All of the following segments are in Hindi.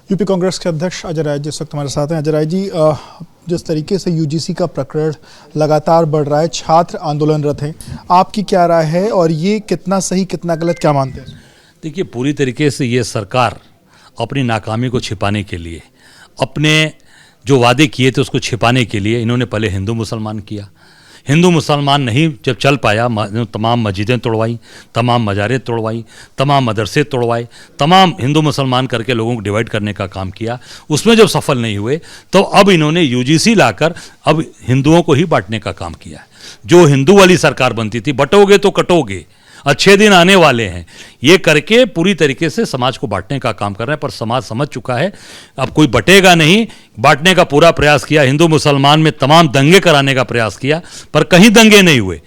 यूपी कांग्रेस के अध्यक्ष अजय राय जी इस वक्त हमारे साथ हैं। अजय राय जी, जिस तरीके से यूजीसी का प्रकरण लगातार बढ़ रहा है, छात्र आंदोलनरत हैं, आपकी क्या राय है और ये कितना सही कितना गलत, क्या मानते हैं? देखिए, पूरी तरीके से ये सरकार अपनी नाकामी को छिपाने के लिए, अपने जो वादे किए थे उसको छिपाने के लिए इन्होंने पहले हिंदू मुसलमान किया। हिंदू मुसलमान नहीं जब चल पाया, तमाम मस्जिदें तोड़वाई, तमाम मज़ारें तोड़वाई, तमाम मदरसे तोड़वाए, तमाम हिंदू मुसलमान करके लोगों को डिवाइड करने का काम किया। उसमें जब सफल नहीं हुए तो अब इन्होंने यूजीसी लाकर अब हिंदुओं को ही बांटने का काम किया। जो हिंदू वाली सरकार बनती थी, बटोगे तो कटोगे, अच्छे दिन आने वाले हैं, ये करके पूरी तरीके से समाज को बांटने का काम कर रहे हैं। पर समाज समझ चुका है अब कोई बटेगा नहीं। बांटने का पूरा प्रयास किया, हिंदू मुसलमान में तमाम दंगे कराने का प्रयास किया, पर कहीं दंगे नहीं हुए,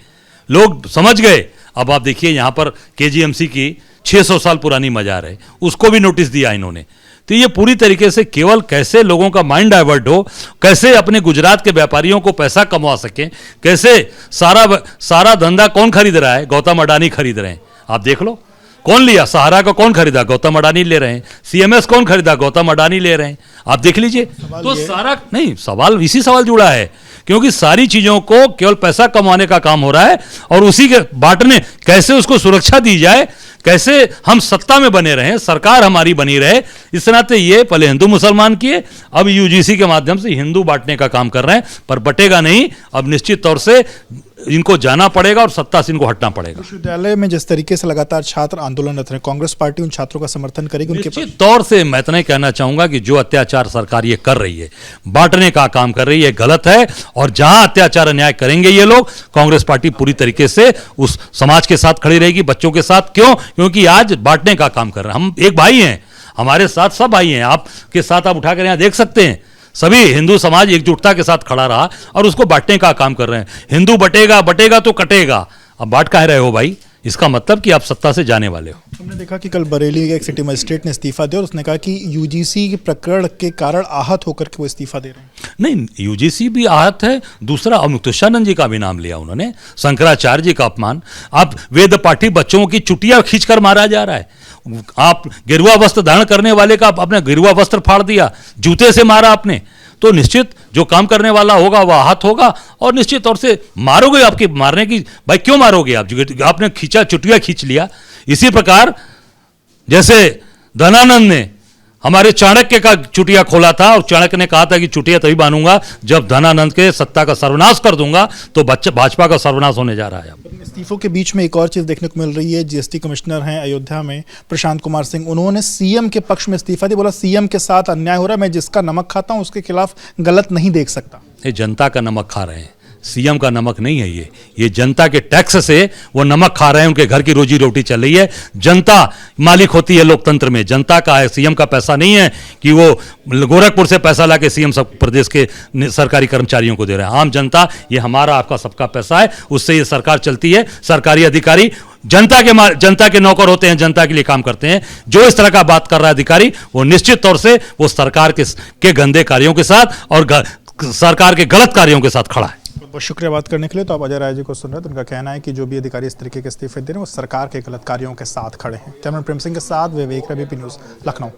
लोग समझ गए। अब आप देखिए, यहाँ पर केजीएमसी की 600 साल पुरानी मजार है, उसको भी नोटिस दिया इन्होंने। तो ये पूरी तरीके से केवल कैसे लोगों का माइंड डाइवर्ट हो, कैसे अपने गुजरात के व्यापारियों को पैसा कमवा सकें, कैसे सारा धंधा कौन खरीद रहा है? गौतम अडानी खरीद रहे हैं। आप देख लो, कौन लिया? सहारा को कौन खरीदा? गौतम अडानी ले रहे हैं। सीएमएस कौन खरीदा? गौतम अडानी ले रहे हैं। आप देख लीजिए। तो सारा नहीं, सवाल इसी सवाल जुड़ा है, क्योंकि सारी चीजों को केवल पैसा कमाने का काम हो रहा है और उसी के बांटने, कैसे उसको सुरक्षा दी जाए, कैसे हम सत्ता में बने रहें, सरकार हमारी बनी रहे, इस नाते ये पहले हिंदू मुसलमान किए, अब यूजीसी के माध्यम से हिंदू बांटने का काम कर रहे हैं। पर बटेगा नहीं, अब निश्चित तौर से इनको जाना पड़ेगा और सत्ता से इनको हटना पड़ेगा। विश्वविद्यालय में जिस तरीके से लगातार छात्र आंदोलनरत हैं, कांग्रेस पार्टी उन छात्रों का समर्थन करेगी? उनके निश्चित तौर से मैं इतना कहना चाहूंगा कि जो अत्याचार सरकार ये कर रही है, बांटने का काम कर रही है, गलत है। और जहां अत्याचार अन्याय करेंगे ये लोग, कांग्रेस पार्टी पूरी तरीके से उस समाज के साथ खड़ी रहेगी, बच्चों के साथ। क्यों? क्योंकि आज बांटने का काम कर रहे हैं। हम एक भाई हैं, हमारे साथ सब भाई हैं। आपके साथ आप उठाकर यहां देख सकते हैं, सभी हिंदू समाज एकजुटता के साथ खड़ा रहा और उसको बांटने का काम कर रहे हैं। हिंदू बटेगा तो कटेगा। अब बांट काहे रहे हो भाई? इसका मतलब कि आप सत्ता से जाने वाले हो। हमने देखा कि कल बरेली के एक सिटी मजिस्ट्रेट ने इस्तीफा दिया और उसने कहा कि यूजीसी के प्रकरण के कारण आहत होकर के वो इस्तीफा दे रहे हैं। नहीं, यूजीसी भी आहत है। दूसरा, अमृतोषानंद जी का भी नाम लिया उन्होंने, शंकराचार्य जी का अपमान। आप वेद पाठी बच्चों की चुटिया खींचकर मारा जा रहा है। आप गेरुआ वस्त्र धारण करने वाले का आपने गेरुआ वस्त्र फाड़ दिया, जूते से मारा आपने। तो निश्चित जो काम करने वाला होगा वह आहत होगा और निश्चित तौर से मारोगे। आपकी मारने की, भाई क्यों मारोगे आप? आपने खींचा, चुटिया खींच लिया। इसी प्रकार जैसे धनानंद ने हमारे चाणक्य का चुटिया खोला था और चाणक्य ने कहा था कि चुटिया तभी बांधूंगा जब धनानंद के सत्ता का सर्वनाश कर दूंगा, तो भाजपा का सर्वनाश होने जा रहा है। इस्तीफों के बीच में एक और चीज देखने को मिल रही है। जीएसटी कमिश्नर हैं अयोध्या में प्रशांत कुमार सिंह, उन्होंने सीएम के पक्ष में इस्तीफा दिया। बोला सीएम के साथ अन्याय हो रहा है, मैं जिसका नमक खाता हूं उसके खिलाफ गलत नहीं देख सकता। ये जनता का नमक खा रहे हैं, सीएम का नमक नहीं है। ये जनता के टैक्स से वो नमक खा रहे हैं, उनके घर की रोजी रोटी चल रही है। जनता मालिक होती है लोकतंत्र में, जनता का है, सीएम का पैसा नहीं है कि वो गोरखपुर से पैसा लाके सीएम सब प्रदेश के सरकारी कर्मचारियों को दे रहे हैं। आम जनता, ये हमारा आपका सबका पैसा है, उससे ये सरकार चलती है। सरकारी अधिकारी जनता के नौकर होते हैं, जनता के लिए काम करते हैं। जो इस तरह का बात कर रहा है अधिकारी, वो निश्चित तौर से वो सरकार के गंदे कार्यों के साथ और सरकार के गलत कार्यों के साथ खड़ा है। बहुत शुक्रिया बात करने के लिए। तो आप अजय राय जी को सुन रहे हैं, तो उनका कहना है कि जो भी अधिकारी इस तरीके के इस्तीफे दे रहे हैं वो सरकार के गलत कार्यों के साथ खड़े हैं। कैमरा प्रेम सिंह के साथ विवेक रवि, न्यूज़ लखनऊ।